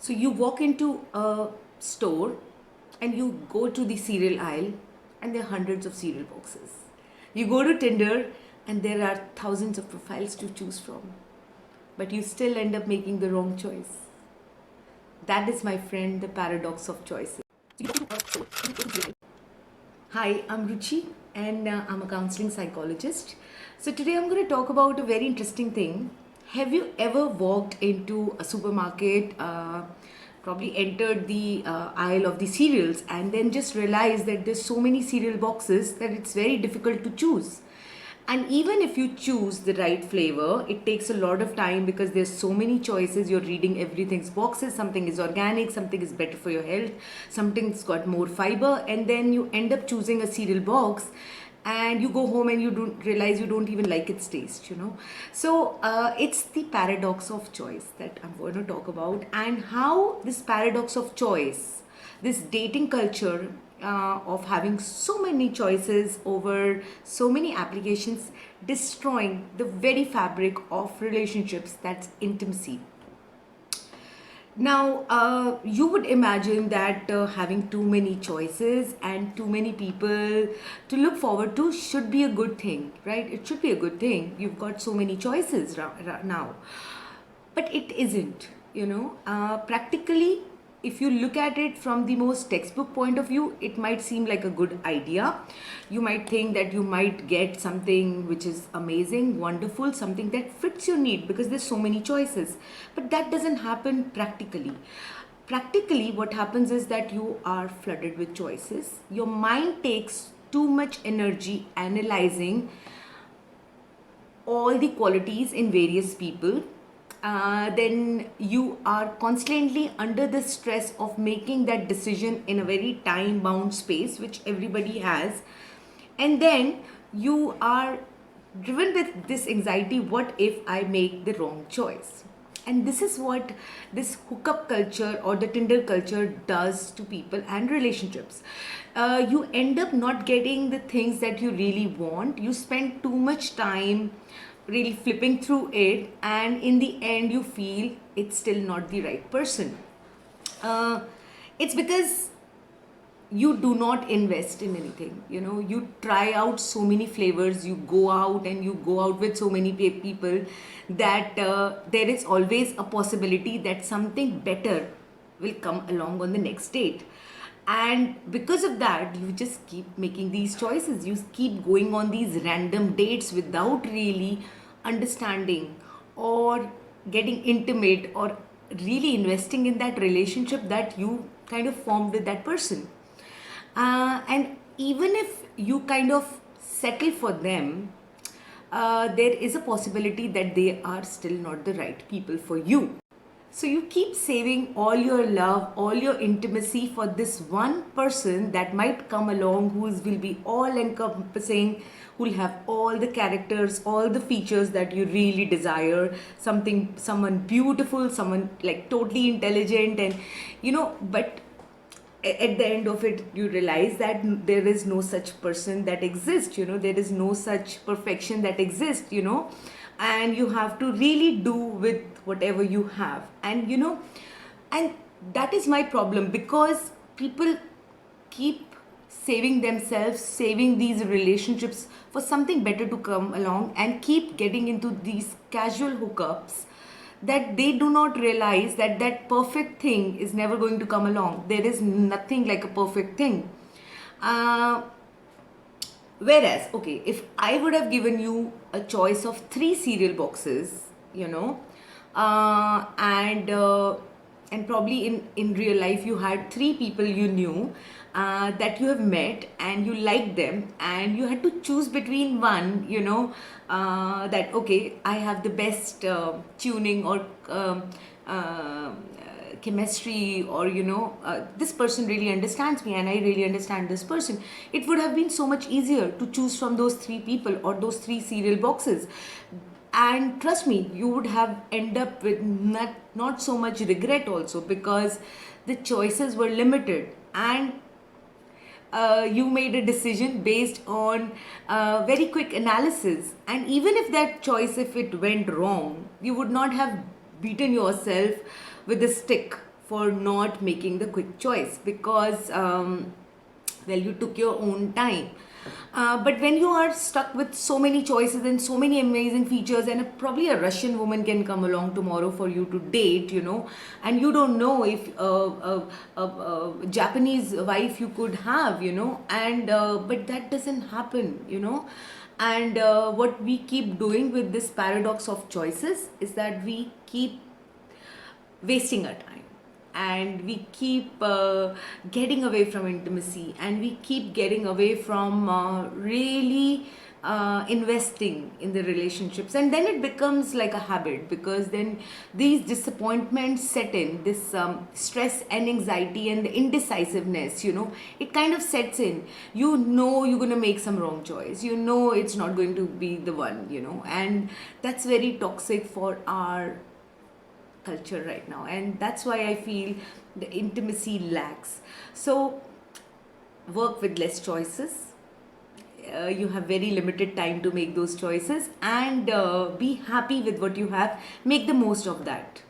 So you walk into a store and you go to the cereal aisle and there are hundreds of cereal boxes. You go to Tinder and there are thousands of profiles to choose from. But you still end up making the wrong choice. That is, my friend, the paradox of choices. Hi, I'm Ruchi and I'm a counseling psychologist. So today I'm going to talk about a very interesting thing. Have you ever walked into a supermarket, probably entered the aisle of the cereals and then just realized that there's so many cereal boxes that it's very difficult to choose? And even if you choose the right flavor, it takes a lot of time because there's so many choices. You're reading everything's boxes. Something is organic, something is better for your health, something's got more fiber, and then you end up choosing a cereal box and you go home and you don't realize you don't even like its taste. So it's the paradox of choice that I'm going to talk about, and how this paradox of choice, this dating culture of having so many choices over so many applications, destroying the very fabric of relationships, that's intimacy. Now, you would imagine that having too many choices and too many people to look forward to should be a good thing, right? It should be a good thing. You've got so many choices now. But it isn't. Practically, if you look at it from the most textbook point of view, it might seem like a good idea. You might think that you might get something which is amazing, wonderful, something that fits your need because there's so many choices. But that doesn't happen practically. Practically, what happens is that you are flooded with choices. Your mind takes too much energy analyzing all the qualities in various people. Then you are constantly under the stress of making that decision in a very time bound space, which everybody has. And then you are driven with this anxiety: what if I make the wrong choice? And this is what this hookup culture or the Tinder culture does to people and relationships. You end up not getting the things that you really want. You spend too much time really flipping through it, and in the end you feel it's still not the right person. It's because you do not invest in anything. You try out so many flavors, you go out and you go out with so many people that there is always a possibility that something better will come along on the next date. And because of that, you just keep making these choices. You keep going on these random dates without really understanding or getting intimate or really investing in that relationship that you kind of formed with that person. And even if you kind of settle for them, there is a possibility that they are still not the right people for you. So you keep saving all your love, all your intimacy for this one person that might come along, who will be all encompassing, who will have all the characters, all the features that you really desire. Someone beautiful, someone like totally intelligent, and but at the end of it you realize that there is no such person that exists. There is no such perfection that exists. And you have to really do with whatever you have. And that is my problem, because people keep saving themselves, saving these relationships for something better to come along, and keep getting into these casual hookups that they do not realize that that perfect thing is never going to come along. There is nothing like a perfect thing. Whereas, okay, if I would have given you a choice of 3 cereal boxes, and probably in real life you had 3 people you knew that you have met and you liked them, and you had to choose between one, that okay, I have the best tuning or chemistry, or this person really understands me and I really understand this person. It would have been so much easier to choose from those 3 people or those 3 cereal boxes. And trust me, you would have end up with not so much regret also, because the choices were limited, and you made a decision based on very quick analysis. And even if that choice, if it went wrong, you would not have beaten yourself with a stick for not making the quick choice, because well, you took your own time. But when you are stuck with so many choices and so many amazing features, and probably a Russian woman can come along tomorrow for you to date, and you don't know if a Japanese wife you could have, and but that doesn't happen, And what we keep doing with this paradox of choices is that we keep wasting our time, and we keep getting away from intimacy, and we keep getting away from really investing in the relationships, and then it becomes like a habit, because then these disappointments set in, this stress and anxiety and the indecisiveness, it kind of sets in. You're going to make some wrong choice, it's not going to be the one, and that's very toxic for our culture right now, and that's why I feel the intimacy lacks. So work with less choices. You have very limited time to make those choices, and be happy with what you have. Make the most of that.